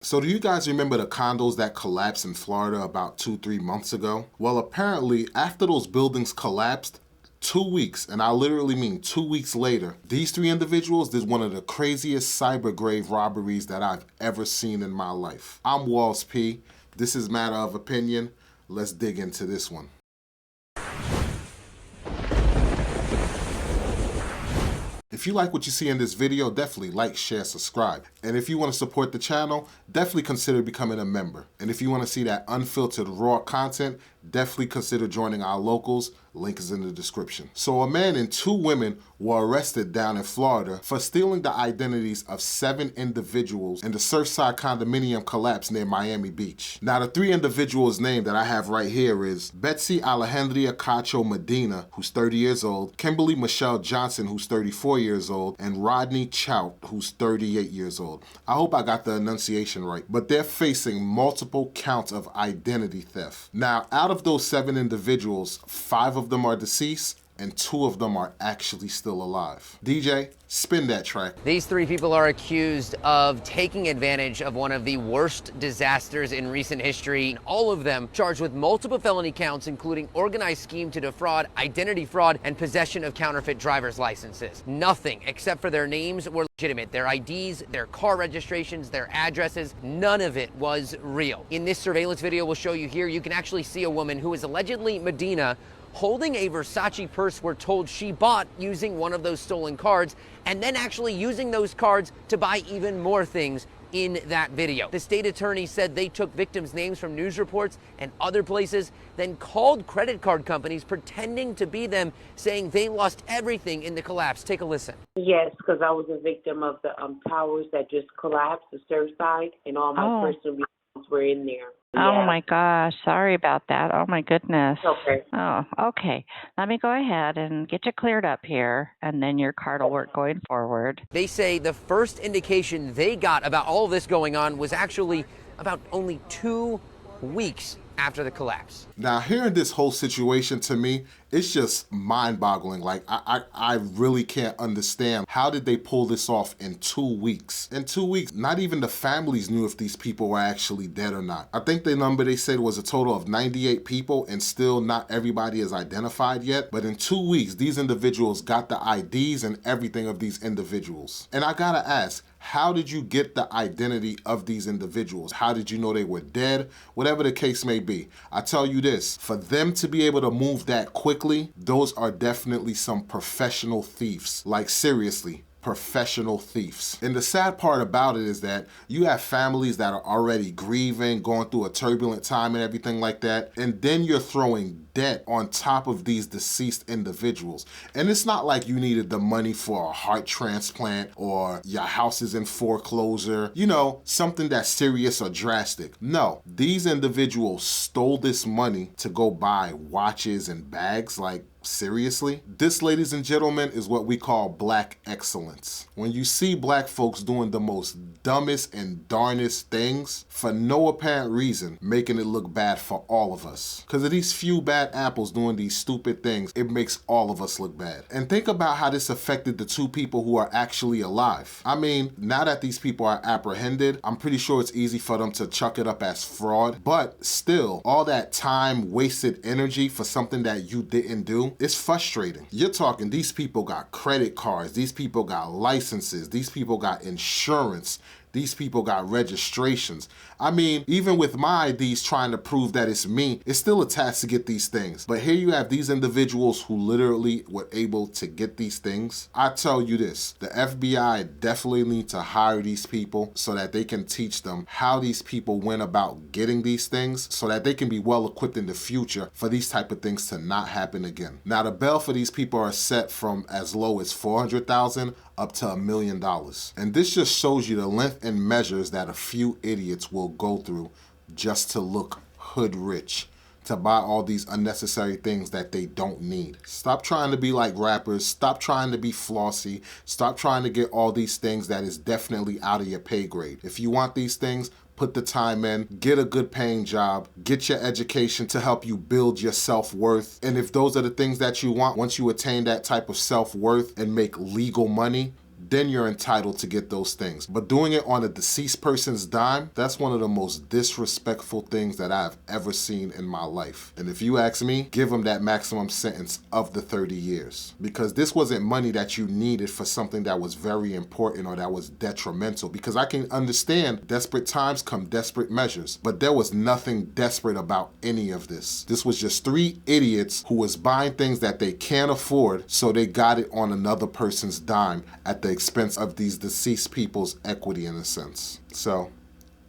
So do you guys remember the condos that collapsed in Florida about 2-3 months ago? Well, apparently after those buildings collapsed, 2 weeks, and I literally mean 2 weeks later, these three individuals did one of the craziest cyber grave robberies that I've ever seen in my life. I'm Walls P. This is Matter of Opinion. Let's dig into this one. If you like what you see in this video, definitely like, share, subscribe. And if you want to support the channel, definitely consider becoming a member. And if you want to see that unfiltered raw content, definitely consider joining our locals. Link is in the description. So a man and two women were arrested down in Florida for stealing the identities of 7 individuals in the Surfside condominium collapse near Miami Beach. Now the 3 individuals' name that I have right here is Betsy Alejandria Cacho-Medina, who's 30 years old, Kimberly Michelle Johnson, who's 34 years old, and Rodney Chout, who's 38 years old. I hope I got the enunciation right, but they're facing multiple counts of identity theft. Now, out of those 7 individuals, 5 of them are deceased and 2 of them are actually still alive. DJ, spin that track. These 3 people are accused of taking advantage of one of the worst disasters in recent history. All of them charged with multiple felony counts, including organized scheme to defraud, identity fraud, and possession of counterfeit driver's licenses. Nothing except for their names were legitimate. Their IDs, their car registrations, their addresses, none of it was real. In this surveillance video we'll show you here, you can actually see a woman who is allegedly Medina holding a Versace purse we're told she bought using one of those stolen cards, and then actually using those cards to buy even more things in that video. The state attorney said they took victims' names from news reports and other places, then called credit card companies pretending to be them, saying they lost everything in the collapse. Take a listen. Yes, because I was a victim of the towers that just collapsed, the Surfside, and all my personal belongings were in there. Oh my gosh, sorry about that. Oh my goodness. Okay. Oh, okay. Let me go ahead and get you cleared up here, and then your card will work going forward. They say the first indication they got about all of this going on was actually about only 2 weeks after the collapse. Now, hearing this whole situation, to me, it's just mind-boggling. Like, I really can't understand how did they pull this off in 2 weeks. In 2 weeks, not even the families knew if these people were actually dead or not. I think the number they said was a total of 98 people, and still not everybody is identified yet. But in 2 weeks, these individuals got the IDs and everything of these individuals. And I gotta ask, how did you get the identity of these individuals? How did you know they were dead? Whatever the case may be. I tell you this, for them to be able to move that quickly, those are definitely some professional thieves. Like, seriously, professional thieves. And the sad part about it is that you have families that are already grieving, going through a turbulent time and everything like that, and then you're throwing debt on top of these deceased individuals. And it's not like you needed the money for a heart transplant or your house is in foreclosure, you know, something that's serious or drastic. No, these individuals stole this money to go buy watches and bags. Like, seriously? This, ladies and gentlemen, is what we call black excellence. When you see black folks doing the most dumbest and darnest things for no apparent reason, making it look bad for all of us. Because of these few bad apples doing these stupid things, it makes all of us look bad. And think about how this affected the 2 people who are actually alive. I mean, now that these people are apprehended, I'm pretty sure it's easy for them to chuck it up as fraud, but still, all that time, wasted energy for something that you didn't do, it's frustrating. You're talking, these people got credit cards, these people got licenses, these people got insurance, these people got registrations. I mean, even with my IDs trying to prove that it's me, it's still a task to get these things. But here you have these individuals who literally were able to get these things. I tell you this, the FBI definitely need to hire these people so that they can teach them how these people went about getting these things so that they can be well equipped in the future for these type of things to not happen again. Now, the bail for these people are set from as low as $400,000 up to $1 million. And this just shows you the length and measures that a few idiots will go through just to look hood rich, to buy all these unnecessary things that they don't need. Stop trying to be like rappers. Stop trying to be flossy. Stop trying to get all these things that is definitely out of your pay grade. If you want these things, put the time in, get a good paying job, get your education to help you build your self-worth. And if those are the things that you want, once you attain that type of self-worth and make legal money, then you're entitled to get those things. But doing it on a deceased person's dime, that's one of the most disrespectful things that I've ever seen in my life. And if you ask me, give them that maximum sentence of the 30 years. Because this wasn't money that you needed for something that was very important or that was detrimental. Because I can understand desperate times come desperate measures, but there was nothing desperate about any of this. This was just three idiots who was buying things that they can't afford, so they got it on another person's dime at the expense of these deceased people's equity in a sense. So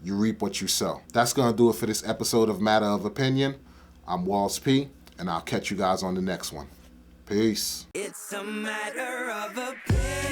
you reap what you sow. That's gonna do it for this episode of Matter of Opinion. I'm Walls P, and I'll catch you guys on the next one. Peace. It's a matter of opinion.